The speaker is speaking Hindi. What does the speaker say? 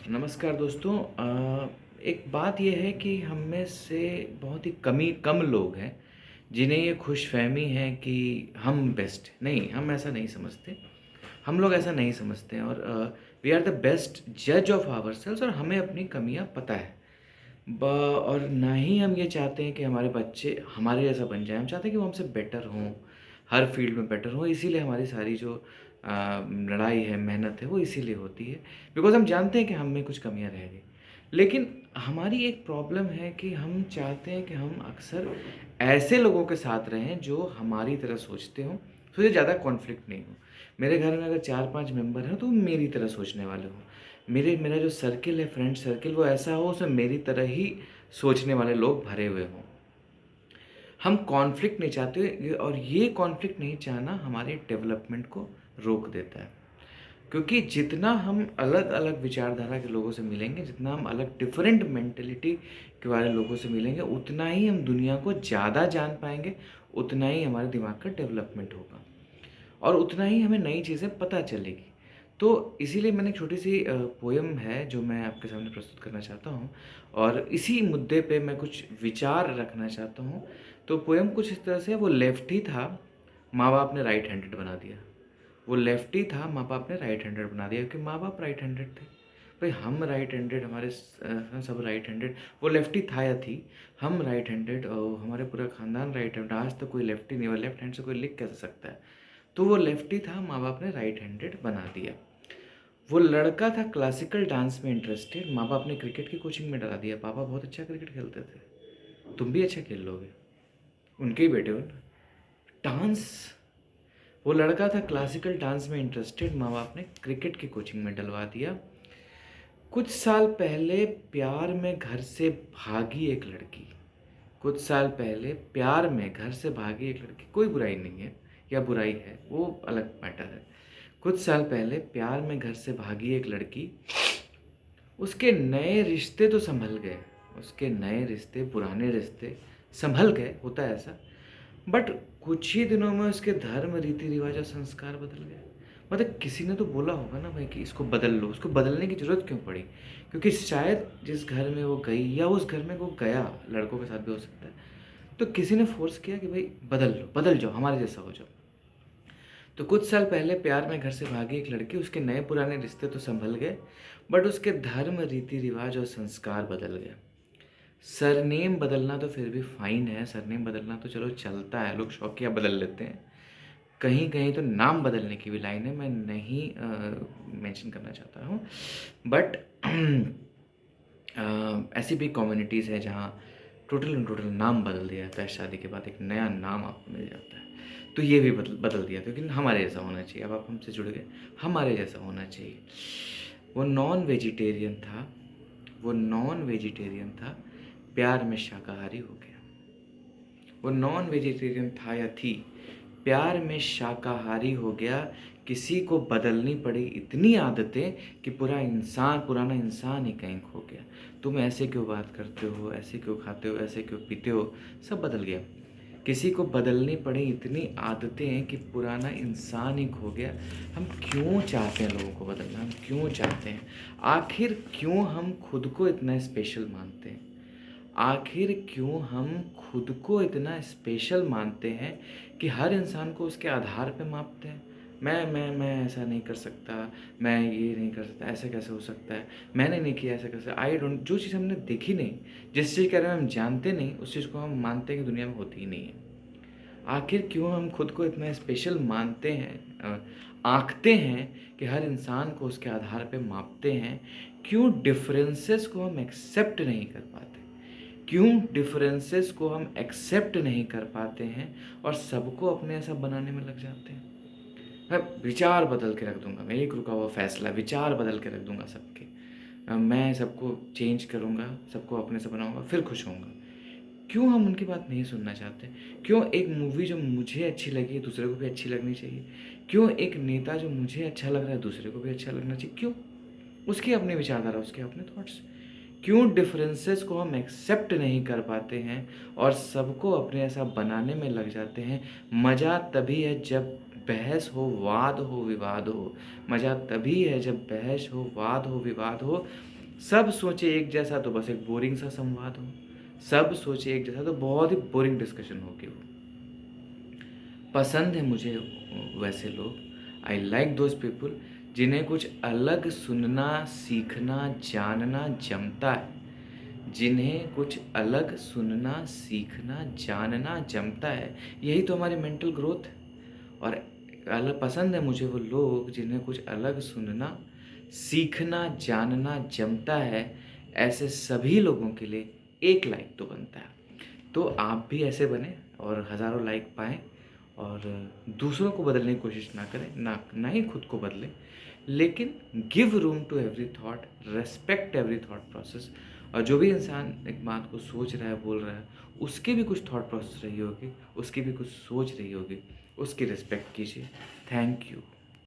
नमस्कार दोस्तों। एक बात ये है कि हम में से बहुत ही कम लोग हैं जिन्हें ये खुशफ़हमी है कि हम बेस्ट नहीं, हम ऐसा नहीं समझते। हम लोग ऐसा नहीं समझते हैं और वी आर द बेस्ट जज ऑफ आवरसेल्व्स और हमें अपनी कमियाँ पता है। ब और ना ही हम ये चाहते हैं कि हमारे बच्चे हमारे जैसा बन जाएँ, हम चाहते हैं कि वो हमसे बेटर हों, हर फ़ील्ड में बेटर हों। इसीलिए हमारी सारी जो लड़ाई है, मेहनत है, वो इसीलिए होती है बिकॉज़ हम जानते हैं कि हम में कुछ कमियाँ रह गई। लेकिन हमारी एक प्रॉब्लम है कि हम चाहते हैं कि हम अक्सर ऐसे लोगों के साथ रहें जो हमारी तरह सोचते हों, तो ज़्यादा कॉन्फ्लिक्ट नहीं हो। मेरे घर में अगर 4-5 मेंबर हैं तो वो मेरी तरह सोचने वाले हों। मेरा जो सर्किल है, फ्रेंड सर्किल, वो ऐसा हो उसमें मेरी तरह ही सोचने वाले लोग भरे हुए हों। हम कॉन्फ्लिक्ट नहीं चाहते और ये कॉन्फ्लिक्ट नहीं चाहना हमारे डेवलपमेंट को रोक देता है। क्योंकि जितना हम अलग-अलग विचारधारा के लोगों से मिलेंगे, जितना हम अलग डिफरेंट मेंटालिटी के वाले लोगों से मिलेंगे, उतना ही हम दुनिया को ज़्यादा जान पाएँगे, उतना ही हमारे दिमाग का डेवलपमेंट होगा और उतना ही हमें नई चीज़ें पता चलेगी। तो इसीलिए मैंने एक छोटी-सी पोएम है जो मैं आपके सामने प्रस्तुत करना चाहता हूँ और इसी मुद्दे पे मैं कुछ विचार रखना चाहता हूँ। तो पोएम कुछ इस तरह से है, वो लेफ्टी था, माँ-बाप ने राइट हैंडेड बना दिया। वो लेफ्टी था, माँ-बाप ने राइट हैंडेड बना दिया क्योंकि माँ-बाप राइट हैंडेड थे। भई हम राइट हैंडेड, हमारे सब राइट हैंडेड, वो लेफ्टी था या थी, हम राइट हैंडेड, हमारे पूरा खानदान राइट हैंडेड, आज तक कोई लेफ्टी नहीं हुआ, लेफ्ट हैंड से कोई लिख कैसे सकता है? तो वो लेफ्टी था, माँ-बाप ने राइट हैंडेड बना दिया। वो लड़का था क्लासिकल डांस में इंटरेस्टेड, माँ-बाप ने क्रिकेट की कोचिंग में डाला दिया, पापा बहुत अच्छा क्रिकेट खेलते थे, तुम भी अच्छा खेल लोगे, उनके ही बेटे हो ना। डांस, वो लड़का था क्लासिकल डांस में इंटरेस्टेड, माँ-बाप ने क्रिकेट की कोचिंग में डलवा दिया। कुछ साल पहले प्यार में घर से भागी एक लड़की, कुछ साल पहले प्यार में घर से भागी एक लड़की, कोई बुराई नहीं है या बुराई है, वो अलग मैटर है। कुछ साल पहले प्यार में घर से भागी एक लड़की, उसके नए रिश्ते तो सँभल गए, उसके नए रिश्ते, पुराने रिश्ते सँभल गए, होता है ऐसा। बट कुछ ही दिनों में उसके धर्म, रीति-रिवाज और संस्कार बदल गए। मतलब किसी ने तो बोला होगा ना भाई कि इसको बदल लो, उसको बदलने की ज़रूरत क्यों पड़ी? क्योंकि शायद जिस घर में वो गई या उस घर में वो गया, लड़कों के साथ भी हो सकता है, तो किसी ने फ़ोर्स किया कि भाई बदल लो, बदल जाओ, हमारे जैसा हो जाओ। तो कुछ साल पहले प्यार में घर से भागी एक लड़की, उसके नए पुराने रिश्ते तो सँभल गए, बट उसके धर्म, रीति-रिवाज और संस्कार बदल गए। सरनेम बदलना तो फिर भी फ़ाइन है, सरनेम बदलना तो चलो चलता है, लोग शौकिया बदल लेते हैं। कहीं-कहीं तो नाम बदलने की भी लाइन है, मैं नहीं मेंशन करना चाहता हूँ। बट ऐसी भी कम्युनिटीज़ है जहाँ टोटल एंड टोटल नाम बदल दिया जाता है, शादी के बाद एक नया नाम आपको मिल जाता है। तो ये भी बदल बदल दिया, क्योंकि हमारे जैसा होना चाहिए। अब आप हमसे जुड़ गए, हमारे जैसा होना चाहिए। वो नॉन वेजिटेरियन था, वो नॉन वेजिटेरियन था, प्यार में शाकाहारी हो गया। वो नॉन वेजिटेरियन था या थी, प्यार में शाकाहारी हो गया। किसी को बदलनी पड़ी इतनी आदतें कि पुराना इंसान ही कहीं खो गया। तुम ऐसे क्यों बात करते हो, ऐसे क्यों खाते हो, ऐसे क्यों पीते हो, सब बदल गया। किसी को बदलनी पड़ी इतनी आदतें कि पुराना इंसान ही खो गया। हम क्यों चाहते हैं लोगों को बदलना, हम क्यों चाहते हैं? आखिर क्यों हम खुद को इतना स्पेशल मानते हैं? आखिर क्यों हम खुद को इतना स्पेशल मानते हैं कि हर इंसान को उसके आधार पे मापते हैं? मैं ऐसा नहीं कर सकता, मैं ये नहीं कर सकता, ऐसा कैसे हो सकता है? मैंने नहीं किया, ऐसा कैसे? आई डोंट, जो चीज़ हमने देखी नहीं, जिस चीज़ के बारे में हम जानते नहीं, उस चीज़ को हम मानते हैं कि दुनिया में होती ही नहीं है। आखिर क्यों हम खुद को इतना स्पेशल मानते हैं, आँकते हैं कि हर इंसान को उसके आधार पे मापते हैं? क्यों डिफरेंसेस को हम एक्सेप्ट नहीं कर पाते? क्यों डिफरेंसेस को हम एक्सेप्ट नहीं कर पाते हैं और सबको अपने ऐसा बनाने में लग जाते हैं? मैं विचार बदल के रख दूँगा, मैं एक रुका हुआ फ़ैसला, विचार बदल के रख दूँगा सबके। मैं सबको चेंज करूँगा, सबको अपने से बनाऊँगा, फिर खुश होऊँगा। क्यों हम उनकी बात नहीं सुनना चाहते? क्यों एक मूवी जो मुझे अच्छी लगी, दूसरे को भी अच्छी लगनी चाहिए? क्यों एक नेता जो मुझे अच्छा लग रहा है, दूसरे को भी अच्छा लगना चाहिए? क्यों? उसकी अपनी विचारधारा, उसके अपने थॉट्स। क्यों डिफरेंसेस को हम एक्सेप्ट नहीं कर पाते हैं और सबको अपने ऐसा बनाने में लग जाते हैं? मज़ा तभी है जब बहस हो, वाद हो, विवाद हो। मज़ा तभी है जब बहस हो, वाद हो, विवाद हो, सब सोचे एक जैसा तो बस एक बोरिंग सा संवाद हो। सब सोचे एक जैसा तो बहुत ही बोरिंग डिस्कशन होगी वो। पसंद है मुझे वैसे लोग, आई लाइक दोज़ पीपल जिन्हें कुछ अलग सुनना, सीखना, जानना जमता है। जिन्हें कुछ अलग सुनना, सीखना, जानना जमता है। यही तो हमारी मेंटल ग्रोथ है। और पसंद है मुझे वो लोग जिन्हें कुछ अलग सुनना, सीखना, जानना जमता है। ऐसे सभी लोगों के लिए एक लाइक तो बनता है। तो आप भी ऐसे बने और हज़ारों लाइक पाएँ और दूसरों को बदलने की कोशिश ना करें, ना ही खुद को बदलें। लेकिन give room to every thought, respect every thought process. और जो भी इंसान एक बात को सोच रहा है, बोल रहा है, उसकी भी कुछ थॉट प्रोसेस रही होगी, उसकी भी कुछ सोच रही होगी, उसकी रिस्पेक्ट कीजिए। Thank you.